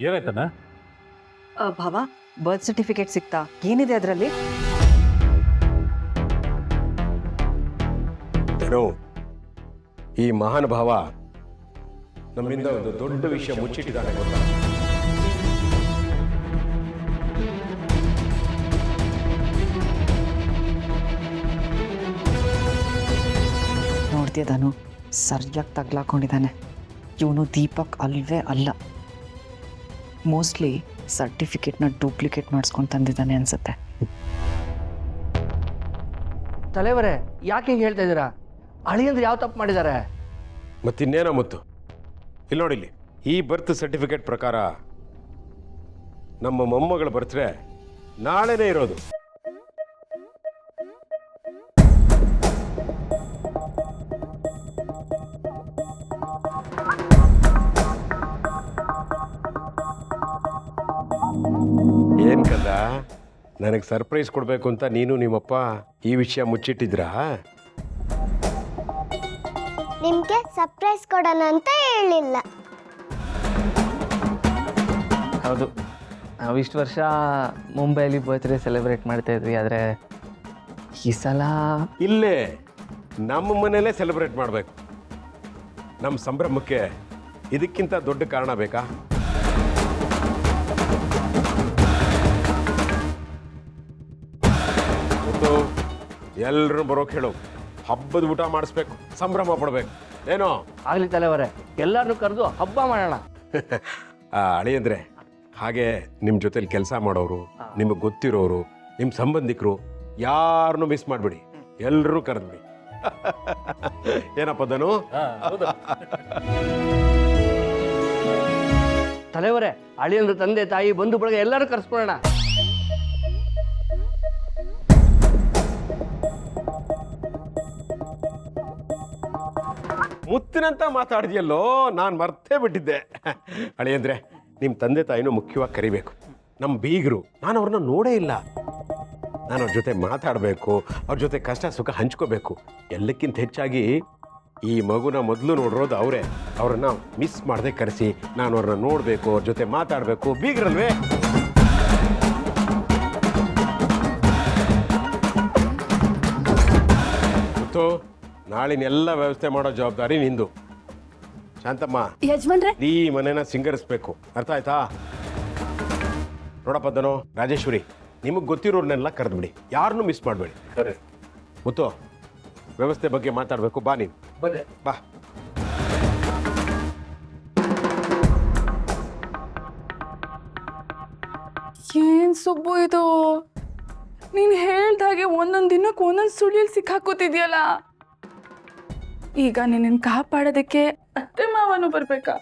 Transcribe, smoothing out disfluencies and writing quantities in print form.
ಏನಾಯ್ತಣ್ಣ? ಭಾವ birth certificate ಸಿಕ್ತಾ? ಏನಿದೆ ಅದರಲ್ಲಿ? ಈ ಮಹಾನ್ ಭಾವ ನಮ್ಮಿಂದ ಒಂದು ದೊಡ್ಡ ವಿಷಯ ಮುಚ್ಚಿಟ್ಟಿದ್ದಾನೆ ಗೊತ್ತಾ? ನೋಡ್ತೀಯ ಧನು, ಸರಿಯಾಗಿ ತಗ್ಲಾಕೊಂಡಿದ್ದಾನೆ. ಇವನು ದೀಪಕ್ ಅಲ್ವೇ ಅಲ್ಲ. ಮೋಸ್ಟ್ಲಿ ಸರ್ಟಿಫಿಕೇಟ್ನ ಡೂಪ್ಲಿಕೇಟ್ ಮಾಡಿಸ್ಕೊಂಡು ತಂದಿದ್ದಾನೆ ಅನ್ಸುತ್ತೆ. ತಲೆವರೇ, ಯಾಕೆ ಹಿಂಗೆ ಹೇಳ್ತಾ ಇದ್ದೀರಾ? ಅಳಿಯಂದ್ರೆ ಯಾವ ತಪ್ಪು ಮಾಡಿದ್ದಾರೆ? ಮತ್ತಿನ್ನೇನೋ ಮುತ್ತು, ಇಲ್ಲಿ ನೋಡಿಲ್ಲಿ, ಈ ಬರ್ತ್ ಸರ್ಟಿಫಿಕೇಟ್ ಪ್ರಕಾರ ನಮ್ಮ ಮೊಮ್ಮಗಳ ಬರ್ತ್ಡೇ ನಾಳೆನೇ ಇರೋದು. ಏನ್ ಕದ, ನನಗೆ ಸರ್ಪ್ರೈಸ್ ಕೊಡಬೇಕು ಅಂತ ನೀನು ನಿಮ್ಮಪ್ಪ ಈ ವಿಷಯ ಮುಚ್ಚಿಟ್ಟಿದ್ರಾ? ನಿಮ್ಗೆ ಸರ್ಪ್ರೈಸ್ ಕೊಡೋಣ ಅಂತ ಹೇಳಿಲ್ಲ. ಹೌದು, ನಾವು ಇಷ್ಟು ವರ್ಷ ಮುಂಬೈಲಿ ಬರ್ತ್ಡೇ ಸೆಲೆಬ್ರೇಟ್ ಮಾಡ್ತಾ ಇದ್ವಿ, ಆದರೆ ಈ ಸಲ ಇಲ್ಲೇ ನಮ್ಮ ಮನೆಯಲ್ಲೇ ಸೆಲೆಬ್ರೇಟ್ ಮಾಡಬೇಕು. ನಮ್ಮ ಸಂಭ್ರಮಕ್ಕೆ ಇದಕ್ಕಿಂತ ದೊಡ್ಡ ಕಾರಣ ಬೇಕಾ? ಎಲ್ಲರೂ ಬರೋಕೆ ಹೇಳು, ಹಬ್ಬದ ಊಟ ಮಾಡಿಸ್ಬೇಕು, ಸಂಭ್ರಮ ಪಡ್ಬೇಕು. ಏನೋ ಆಗಲಿ ತಲೆವರೇ, ಎಲ್ಲರನ್ನೂ ಕರೆದು ಹಬ್ಬ ಮಾಡೋಣ. ಅಳಿಯಂದ್ರೆ ಹಾಗೆ ನಿಮ್ಮ ಜೊತೆಲಿ ಕೆಲಸ ಮಾಡೋರು, ನಿಮಗೆ ಗೊತ್ತಿರೋರು, ನಿಮ್ಮ ಸಂಬಂಧಿಕರು ಯಾರನ್ನೂ ಮಿಸ್ ಮಾಡಿಬಿಡಿ, ಎಲ್ಲರೂ ಕರೆದ್ಬಿಡಿ. ಏನಪ್ಪ ಧನು? ತಲೆವರೇ, ಅಳಿಯಂದ್ರ ತಂದೆ ತಾಯಿ ಬಂಧು ಬಳಗ ಎಲ್ಲರೂ ಕರೆಸ್ಕೊಳ್ಳೋಣ. ಮುತ್ತಿನಂತ ಮಾತಾಡಿದ್ಯಲ್ಲೋ, ನಾನು ಮರ್ತೇ ಬಿಟ್ಟಿದ್ದೆ. ಅಳಿಯಂದ್ರೆ ನಿಮ್ಮ ತಂದೆ ತಾಯಿನೂ ಮುಖ್ಯವಾಗಿ ಕರಿಬೇಕು. ನಮ್ಮ ಬೀಗರು, ನಾನು ಅವ್ರನ್ನ ನೋಡೇ ಇಲ್ಲ. ನಾನು ಅವ್ರ ಜೊತೆ ಮಾತಾಡಬೇಕು, ಅವ್ರ ಜೊತೆ ಕಷ್ಟ ಸುಖ ಹಂಚ್ಕೋಬೇಕು. ಎಲ್ಲಕ್ಕಿಂತ ಹೆಚ್ಚಾಗಿ ಈ ಮಗುನ ಮೊದಲು ನೋಡಿರೋದು ಅವರೇ. ಅವ್ರನ್ನ ಮಿಸ್ ಮಾಡದೆ ಕರೆಸಿ ನಾನು ಅವ್ರನ್ನ ನೋಡಬೇಕು, ಅವ್ರ ಜೊತೆ ಮಾತಾಡಬೇಕು. ಬೀಗ್ರಲ್ವೇ? ಗೊತ್ತು, ನಾಳಿನೆಲ್ಲ ವ್ಯವಸ್ಥೆ ಮಾಡೋ ಜವಾಬ್ದಾರಿ ನಿಂದು. ಶಾಂತಮ್ಮ, ಯಜಮಾನ್ರೆ, ಈ ಮನೆನ ಸಿಂಗರಿಸ್ಬೇಕು, ಅರ್ಥ ಆಯ್ತಾ? ನೋಡಪ್ಪ ಧನು, ರಾಜೇಶ್ವರಿ, ನಿಮಗೆ ಗೊತ್ತಿರೋರ್ನೆಲ್ಲ ಕರೆದ್ಬಿಡಿ, ಯಾರನ್ನೂ ಮಿಸ್ ಮಾಡಬೇಡಿ. ಸರಿ ಮುತ್ತು, ವ್ಯವಸ್ಥೆ ಬಗ್ಗೆ ಮಾತಾಡಬೇಕು. ಬಾ ನೀನು, ಬನ್ನಿ. ಬಾ. ಏನ್ ಸುಬ್ಬು ಇದು? ನೀನ್ ಹೇಳ್ದ ಹಾಗೆ ಒಂದೊಂದ್ ದಿನಕ್ಕೆ ಒಂದೊಂದ್ ಸುಳಿಯಲ್ಲಿ ಸಿಕ್ಕಾಕೋತಿದ್ಯಲ್ಲ. ಈಗ ನಿನ್ನ ಕಾಪಾಡೋದಕ್ಕೆ ಅತ್ತೆ ಮಾವನು ಬರ್ಬೇಕಾ?